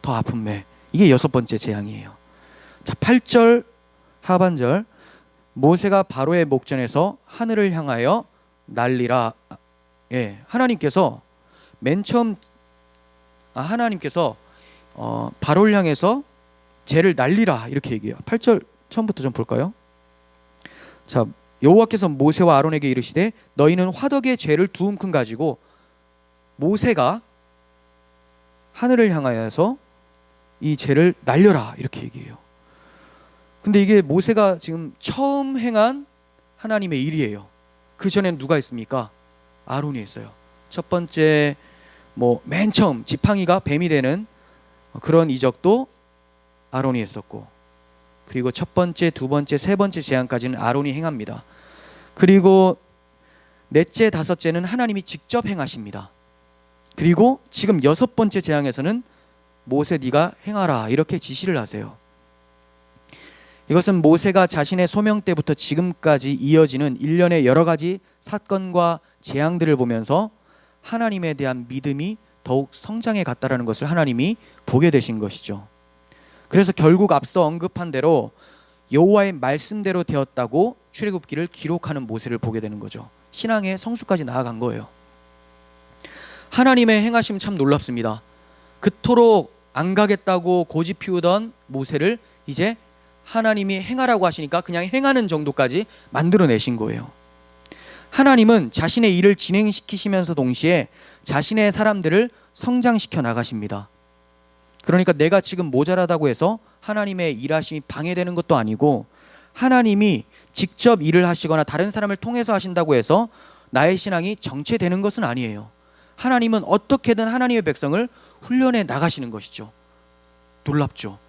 Speaker 1: 더 아픈 매. 이게 6번째 재앙이에요. 자, 8절 하반절, 모세가 바로의 목전에서 하늘을 향하여 날리라. 예, 하나님께서 맨 처음 하나님께서 바로를 향해서 죄를 날리라 이렇게 얘기해요. 8절 처음부터 좀 볼까요? 자, 여호와께서 모세와 아론에게 이르시되 너희는 화덕의 죄를 두 움큼 가지고, 모세가 하늘을 향하여서 이 죄를 날려라 이렇게 얘기해요. 근데 이게 모세가 지금 처음 행한 하나님의 일이에요. 그 전엔 누가 있습니까? 아론이 했어요. 첫 번째 맨 처음 지팡이가 뱀이 되는 그런 이적도 아론이 했었고, 그리고 첫 번째, 두 번째, 세 번째 재앙까지는 아론이 행합니다. 그리고 넷째, 다섯째는 하나님이 직접 행하십니다. 그리고 지금 6번째 재앙에서는 모세 네가 행하라 이렇게 지시를 하세요. 이것은 모세가 자신의 소명 때부터 지금까지 이어지는 일련의 여러 가지 사건과 재앙들을 보면서 하나님에 대한 믿음이 더욱 성장해 갔다라는 것을 하나님이 보게 되신 것이죠. 그래서 결국 앞서 언급한 대로 여호와의 말씀대로 되었다고 출애굽기를 기록하는 모세를 보게 되는 거죠. 신앙의 성수까지 나아간 거예요. 하나님의 행하심 참 놀랍습니다. 그토록 안 가겠다고 고집 피우던 모세를 이제 하나님이 행하라고 하시니까 그냥 행하는 정도까지 만들어내신 거예요. 하나님은 자신의 일을 진행시키시면서 동시에 자신의 사람들을 성장시켜 나가십니다. 그러니까 내가 지금 모자라다고 해서 하나님의 일하심이 방해되는 것도 아니고, 하나님이 직접 일을 하시거나 다른 사람을 통해서 하신다고 해서 나의 신앙이 정체되는 것은 아니에요. 하나님은 어떻게든 하나님의 백성을 훈련해 나가시는 것이죠. 놀랍죠.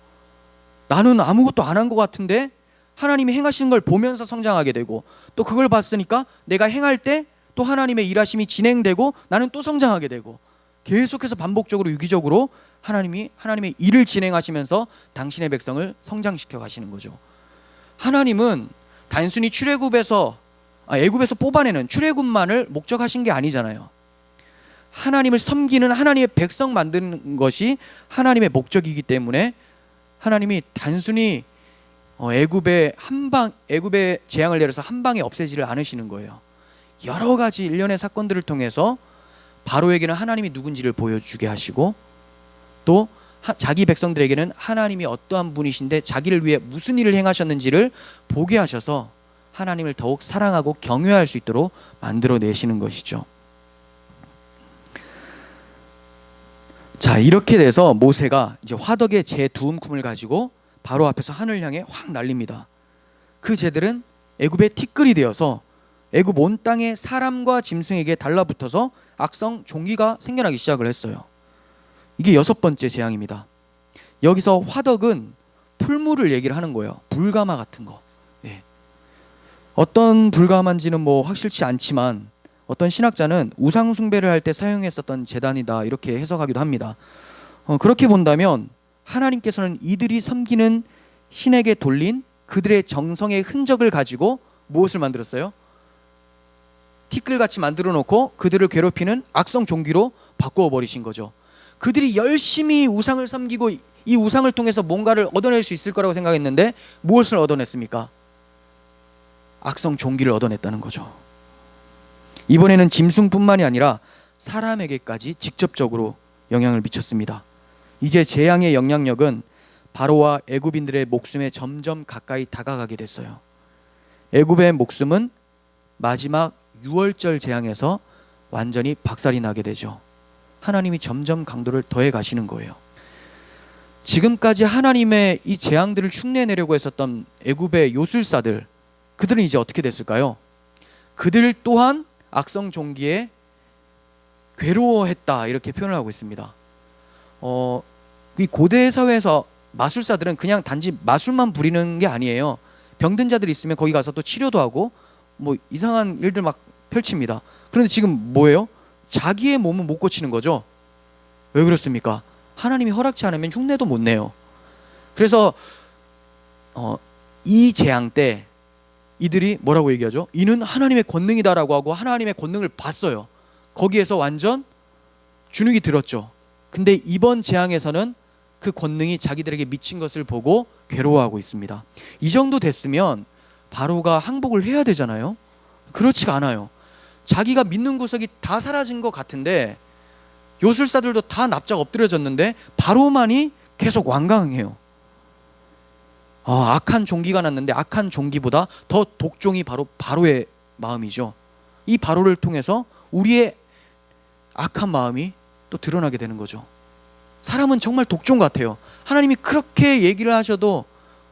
Speaker 1: 나는 아무것도 안 한 것 같은데 하나님이 행하시는 걸 보면서 성장하게 되고, 또 그걸 봤으니까 내가 행할 때 또 하나님의 일하심이 진행되고 나는 또 성장하게 되고, 계속해서 반복적으로 유기적으로 하나님의 일을 진행하시면서 당신의 백성을 성장시켜 가시는 거죠. 하나님은 단순히 애굽에서 뽑아내는 출애굽만을 목적하신 게 아니잖아요. 하나님을 섬기는 하나님의 백성 만드는 것이 하나님의 목적이기 때문에 하나님이 단순히 애굽의 재앙을 내려서 한 방에 없애지를 않으시는 거예요. 여러 가지 일련의 사건들을 통해서 바로에게는 하나님이 누군지를 보여주게 하시고, 또 자기 백성들에게는 하나님이 어떠한 분이신데 자기를 위해 무슨 일을 행하셨는지를 보게 하셔서 하나님을 더욱 사랑하고 경외할 수 있도록 만들어내시는 것이죠. 자, 이렇게 돼서 모세가 이제 화덕의 재 두 움큼을 가지고 바로 앞에서 하늘 향해 확 날립니다. 그 재들은 애굽의 티끌이 되어서 애굽 온 땅의 사람과 짐승에게 달라붙어서 악성 종기가 생겨나기 시작을 했어요. 이게 6번째 재앙입니다. 여기서 화덕은 풀무를 얘기를 하는 거예요. 불가마 같은 거. 네. 어떤 불가마인지는 뭐 확실치 않지만 어떤 신학자는 우상 숭배를 할 때 사용했었던 제단이다 이렇게 해석하기도 합니다. 그렇게 본다면 하나님께서는 이들이 섬기는 신에게 돌린 그들의 정성의 흔적을 가지고 무엇을 만들었어요? 티끌같이 만들어 놓고 그들을 괴롭히는 악성 종기로 바꾸어 버리신 거죠. 그들이 열심히 우상을 섬기고 이 우상을 통해서 뭔가를 얻어낼 수 있을 거라고 생각했는데 무엇을 얻어냈습니까? 악성 종기를 얻어냈다는 거죠. 이번에는 짐승뿐만이 아니라 사람에게까지 직접적으로 영향을 미쳤습니다. 이제 재앙의 영향력은 바로와 애굽인들의 목숨에 점점 가까이 다가가게 됐어요. 애굽의 목숨은 마지막 6월절 재앙에서 완전히 박살이 나게 되죠. 하나님이 점점 강도를 더해 가시는 거예요. 지금까지 하나님의 이 재앙들을 흉내내려고 했었던 애굽의 요술사들, 그들은 이제 어떻게 됐을까요? 그들 또한 악성 종기에 괴로워했다 이렇게 표현을 하고 있습니다. 이 고대 사회에서 마술사들은 그냥 단지 마술만 부리는 게 아니에요. 병든 자들이 있으면 거기 가서 또 치료도 하고 뭐 이상한 일들 막 펼칩니다. 그런데 지금 뭐예요? 자기의 몸은 못 고치는 거죠. 왜 그렇습니까? 하나님이 허락치 않으면 흉내도 못 내요. 그래서 이 재앙 때 이들이 뭐라고 얘기하죠? 이는 하나님의 권능이다라고 하고 하나님의 권능을 봤어요. 거기에서 완전 주눅이 들었죠. 근데 이번 재앙에서는 그 권능이 자기들에게 미친 것을 보고 괴로워하고 있습니다. 이 정도 됐으면 바로가 항복을 해야 되잖아요. 그렇지가 않아요. 자기가 믿는 구석이 다 사라진 것 같은데, 요술사들도 다 납작 엎드려졌는데 바로만이 계속 완강해요. 악한 종기가 났는데 악한 종기보다 더 독종이 바로 바로의 마음이죠. 이 바로를 통해서 우리의 악한 마음이 또 드러나게 되는 거죠. 사람은 정말 독종 같아요. 하나님이 그렇게 얘기를 하셔도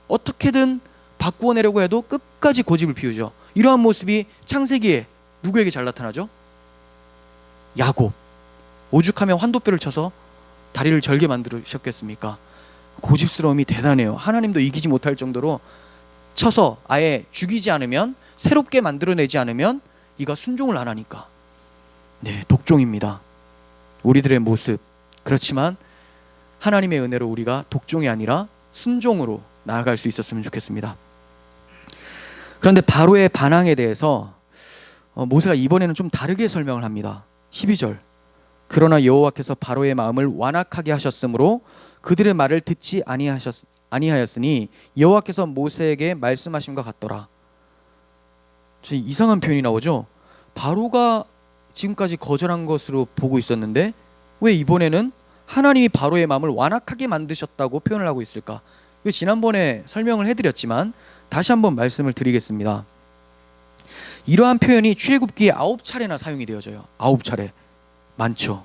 Speaker 1: 어떻게든 바꾸어내려고 해도 끝까지 고집을 피우죠. 이러한 모습이 창세기에 누구에게 잘 나타나죠? 야곱. 오죽하면 환도뼈를 쳐서 다리를 절게 만들으셨겠습니까? 고집스러움이 대단해요. 하나님도 이기지 못할 정도로 쳐서 아예 죽이지 않으면, 새롭게 만들어내지 않으면 이가 순종을 안 하니까. 네, 독종입니다. 우리들의 모습. 그렇지만 하나님의 은혜로 우리가 독종이 아니라 순종으로 나아갈 수 있었으면 좋겠습니다. 그런데 바로의 반항에 대해서 모세가 이번에는 좀 다르게 설명을 합니다. 12절. 그러나 여호와께서 바로의 마음을 완악하게 하셨으므로 그들의 말을 듣지 아니하였으니 여호와께서 모세에게 말씀하심과 같더라. 이상한 표현이 나오죠. 바로가 지금까지 거절한 것으로 보고 있었는데 왜 이번에는 하나님이 바로의 마음을 완악하게 만드셨다고 표현을 하고 있을까? 이거 지난번에 설명을 해드렸지만 다시 한번 말씀을 드리겠습니다. 이러한 표현이 출애굽기에 9차례나 사용이 되어져요. 9차례. 많죠.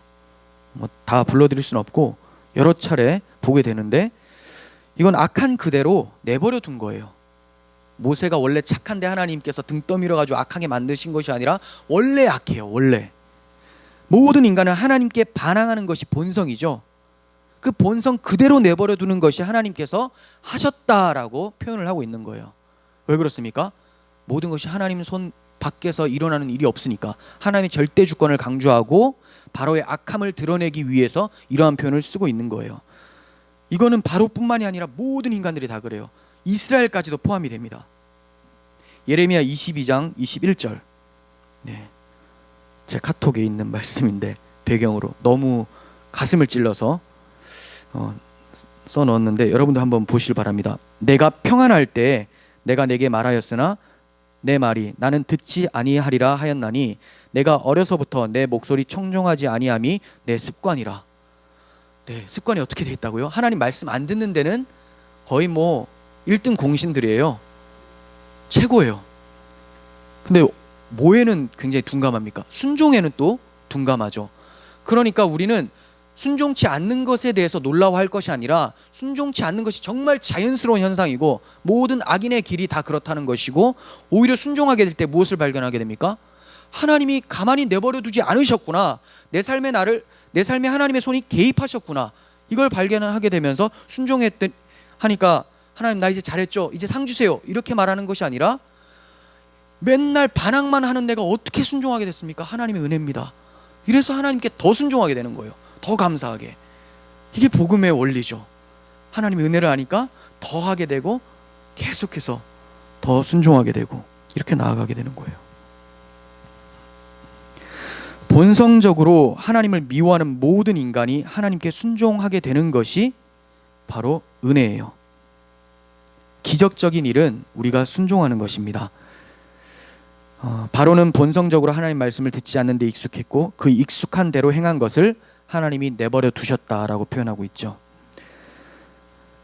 Speaker 1: 다 불러드릴 수는 없고 여러 차례 보게 되는데, 이건 악한 그대로 내버려 둔 거예요. 모세가 원래 착한데 하나님께서 등 떠밀어 가지고 악하게 만드신 것이 아니라 원래 악해요. 원래 모든 인간은 하나님께 반항하는 것이 본성이죠. 그 본성 그대로 내버려 두는 것이 하나님께서 하셨다라고 표현을 하고 있는 거예요. 왜 그렇습니까? 모든 것이 하나님 손 밖에서 일어나는 일이 없으니까. 하나님의 절대 주권을 강조하고 바로의 악함을 드러내기 위해서 이러한 표현을 쓰고 있는 거예요. 이거는 바로뿐만이 아니라 모든 인간들이 다 그래요. 이스라엘까지도 포함이 됩니다. 예레미야 22장 21절. 네, 제 카톡에 있는 말씀인데 배경으로 너무 가슴을 찔러서 써넣었는데 여러분도 한번 보시길 바랍니다. 내가 평안할 때 내가 내게 말하였으나 내 말이 나는 듣지 아니하리라 하였나니 내가 어려서부터 내 목소리 청종하지 아니함이 내 습관이라. 네, 습관이 어떻게 돼 있다고요? 하나님 말씀 안 듣는 데는 거의 1등 공신들이에요. 최고예요. 근데 뭐에는 굉장히 둔감합니까? 순종에는 또 둔감하죠. 그러니까 우리는 순종치 않는 것에 대해서 놀라워할 것이 아니라 순종치 않는 것이 정말 자연스러운 현상이고 모든 악인의 길이 다 그렇다는 것이고, 오히려 순종하게 될 때 무엇을 발견하게 됩니까? 하나님이 가만히 내버려 두지 않으셨구나. 내 삶에 하나님의 손이 개입하셨구나. 이걸 발견하게 되면서 하니까 하나님 나 이제 잘했죠. 이제 상 주세요. 이렇게 말하는 것이 아니라 맨날 반항만 하는 내가 어떻게 순종하게 됐습니까? 하나님의 은혜입니다. 이래서 하나님께 더 순종하게 되는 거예요. 더 감사하게. 이게 복음의 원리죠. 하나님의 은혜를 아니까 더 하게 되고 계속해서 더 순종하게 되고 이렇게 나아가게 되는 거예요. 본성적으로 하나님을 미워하는 모든 인간이 하나님께 순종하게 되는 것이 바로 은혜예요. 기적적인 일은 우리가 순종하는 것입니다. 바로는 본성적으로 하나님 말씀을 듣지 않는 데 익숙했고 그 익숙한 대로 행한 것을 하나님이 내버려 두셨다라고 표현하고 있죠.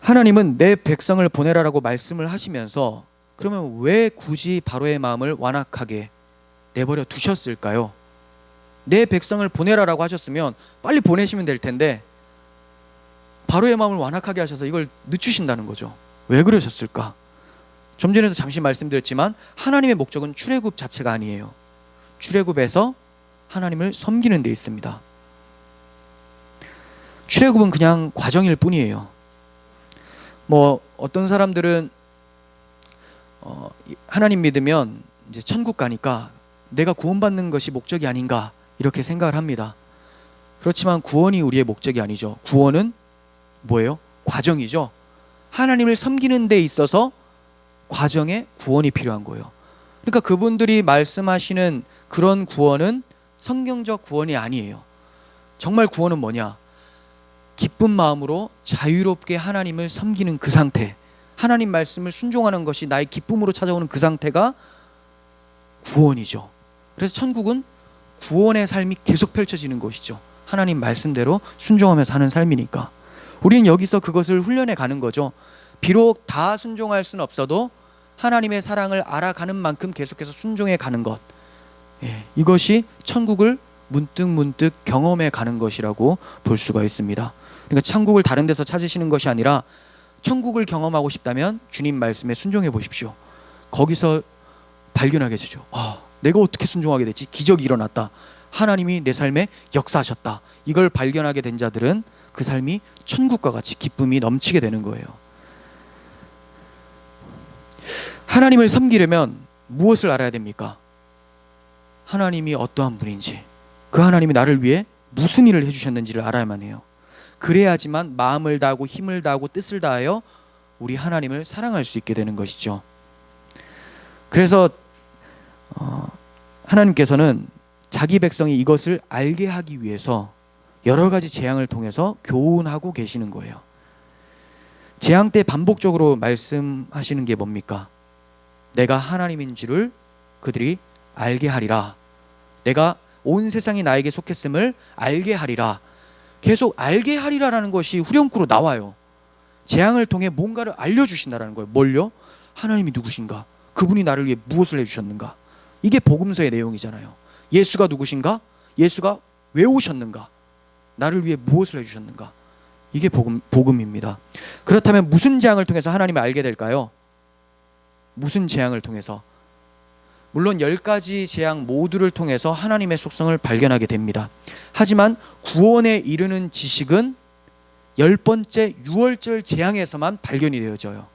Speaker 1: 하나님은 내 백성을 보내라라고 말씀을 하시면서 그러면 왜 굳이 바로의 마음을 완악하게 내버려 두셨을까요? 내 백성을 보내라라고 하셨으면 빨리 보내시면 될 텐데 바로의 마음을 완악하게 하셔서 이걸 늦추신다는 거죠. 왜 그러셨을까? 좀 전에도 잠시 말씀드렸지만 하나님의 목적은 출애굽 자체가 아니에요. 출애굽에서 하나님을 섬기는 데 있습니다. 출애굽은 그냥 과정일 뿐이에요. 어떤 사람들은 하나님 믿으면 이제 천국 가니까 내가 구원받는 것이 목적이 아닌가 이렇게 생각을 합니다. 그렇지만 구원이 우리의 목적이 아니죠. 구원은 뭐예요? 과정이죠. 하나님을 섬기는 데 있어서 과정에 구원이 필요한 거예요. 그러니까 그분들이 말씀하시는 그런 구원은 성경적 구원이 아니에요. 정말 구원은 뭐냐? 기쁜 마음으로 자유롭게 하나님을 섬기는 그 상태, 하나님 말씀을 순종하는 것이 나의 기쁨으로 찾아오는 그 상태가 구원이죠. 그래서 천국은 구원의 삶이 계속 펼쳐지는 것이죠. 하나님 말씀대로 순종하며 사는 삶이니까 우리는 여기서 그것을 훈련해 가는 거죠. 비록 다 순종할 수는 없어도 하나님의 사랑을 알아가는 만큼 계속해서 순종해 가는 것, 이것이 천국을 문득 경험해 가는 것이라고 볼 수가 있습니다. 그러니까 천국을 다른 데서 찾으시는 것이 아니라 천국을 경험하고 싶다면 주님 말씀에 순종해 보십시오. 거기서 발견하게 되죠. 내가 어떻게 순종하게 됐지? 기적이 일어났다. 하나님이 내 삶에 역사하셨다. 이걸 발견하게 된 자들은 그 삶이 천국과 같이 기쁨이 넘치게 되는 거예요. 하나님을 섬기려면 무엇을 알아야 됩니까? 하나님이 어떠한 분인지, 그 하나님이 나를 위해 무슨 일을 해주셨는지를 알아야만 해요. 그래야지만 마음을 다하고 힘을 다하고 뜻을 다하여 우리 하나님을 사랑할 수 있게 되는 것이죠. 그래서 하나님께서는 자기 백성이 이것을 알게 하기 위해서 여러 가지 재앙을 통해서 교훈하고 계시는 거예요. 재앙 때 반복적으로 말씀하시는 게 뭡니까? 내가 하나님인 줄을 그들이 알게 하리라. 내가 온 세상이 나에게 속했음을 알게 하리라. 계속 알게 하리라라는 것이 후렴구로 나와요. 재앙을 통해 뭔가를 알려주신다라는 거예요. 뭘요? 하나님이 누구신가? 그분이 나를 위해 무엇을 해주셨는가? 이게 복음서의 내용이잖아요. 예수가 누구신가? 예수가 왜 오셨는가? 나를 위해 무엇을 해주셨는가? 이게 복음입니다. 그렇다면 무슨 재앙을 통해서 하나님을 알게 될까요? 무슨 재앙을 통해서? 물론 10가지 재앙 모두를 통해서 하나님의 속성을 발견하게 됩니다. 하지만 구원에 이르는 지식은 10번째 유월절 재앙에서만 발견이 되어져요.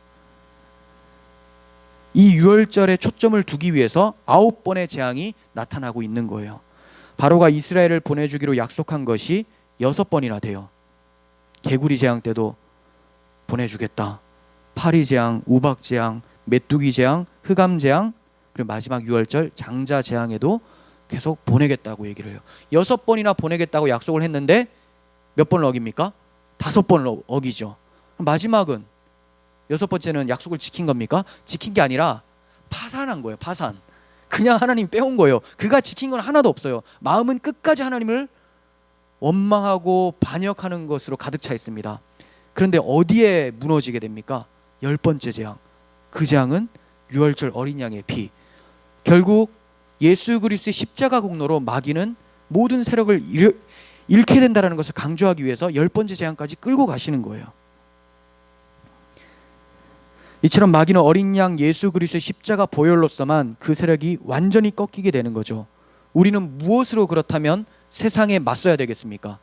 Speaker 1: 이 유월절에 초점을 두기 위해서 9번의 재앙이 나타나고 있는 거예요. 바로가 이스라엘을 보내주기로 약속한 것이 6번이나 돼요. 개구리 재앙 때도 보내주겠다. 파리 재앙, 우박 재앙, 메뚜기 재앙, 흑암 재앙, 그리고 마지막 유월절 장자 재앙에도 계속 보내겠다고 얘기를 해요. 6번이나 보내겠다고 약속을 했는데 몇 번을 어깁니까? 5번을 어기죠. 마지막은 6번째는 약속을 지킨 겁니까? 지킨 게 아니라 파산한 거예요. 파산. 그냥 하나님 빼온 거예요. 그가 지킨 건 하나도 없어요. 마음은 끝까지 하나님을 원망하고 반역하는 것으로 가득 차 있습니다. 그런데 어디에 무너지게 됩니까? 10번째 재앙. 그 재앙은 유월절 어린 양의 피. 결국 예수 그리스도의 십자가 공로로 마귀는 모든 세력을 잃게 된다는 것을 강조하기 위해서 10번째 재앙까지 끌고 가시는 거예요. 이처럼 마귀는 어린 양 예수 그리스도의 십자가 보혈로서만 그 세력이 완전히 꺾이게 되는 거죠. 우리는 무엇으로 그렇다면 세상에 맞서야 되겠습니까?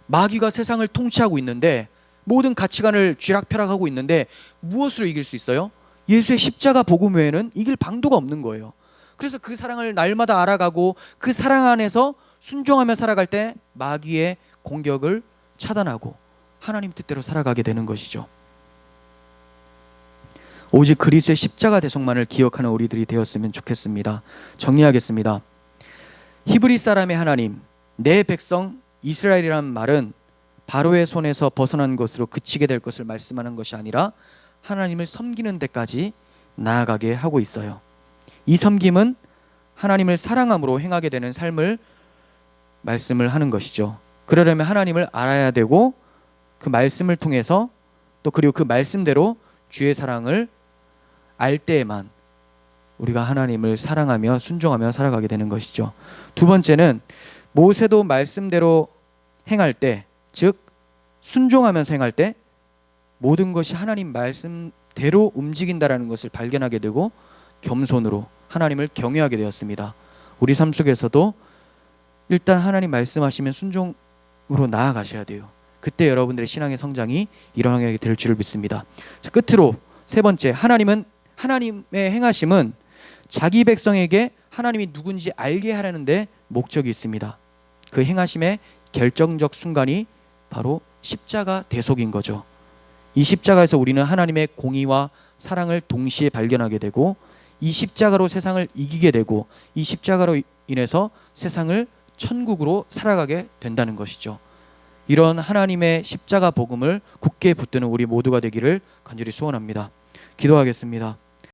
Speaker 1: 마귀가 세상을 통치하고 있는데 모든 가치관을 쥐락펴락하고 있는데 무엇으로 이길 수 있어요? 예수의 십자가 복음 외에는 이길 방도가 없는 거예요. 그래서 그 사랑을 날마다 알아가고 그 사랑 안에서 순종하며 살아갈 때 마귀의 공격을 차단하고 하나님 뜻대로 살아가게 되는 것이죠. 오직 그리스도의 십자가 대속만을 기억하는 우리들이 되었으면 좋겠습니다. 정리하겠습니다. 히브리 사람의 하나님, 내 백성 이스라엘이라는 말은 바로의 손에서 벗어난 것으로 그치게 될 것을 말씀하는 것이 아니라 하나님을 섬기는 데까지 나아가게 하고 있어요. 이 섬김은 하나님을 사랑함으로 행하게 되는 삶을 말씀을 하는 것이죠. 그러려면 하나님을 알아야 되고 그 말씀을 통해서 또 그리고 그 말씀대로 주의 사랑을 알 때에만 우리가 하나님을 사랑하며 순종하며 살아가게 되는 것이죠. 두 번째는 모세도 말씀대로 행할 때, 즉 순종하면서 행할 때 모든 것이 하나님 말씀대로 움직인다라는 것을 발견하게 되고 겸손으로 하나님을 경외하게 되었습니다. 우리 삶 속에서도 일단 하나님 말씀하시면 순종으로 나아가셔야 돼요. 그때 여러분들의 신앙의 성장이 일어나게 될 줄을 믿습니다. 자, 끝으로 세 번째, 하나님의 행하심은 자기 백성에게 하나님이 누군지 알게 하려는 데 목적이 있습니다. 그 행하심의 결정적 순간이 바로 십자가 대속인 거죠. 이 십자가에서 우리는 하나님의 공의와 사랑을 동시에 발견하게 되고 이 십자가로 세상을 이기게 되고 이 십자가로 인해서 세상을 천국으로 살아가게 된다는 것이죠. 이런 하나님의 십자가 복음을 굳게 붙드는 우리 모두가 되기를 간절히 소원합니다. 기도하겠습니다.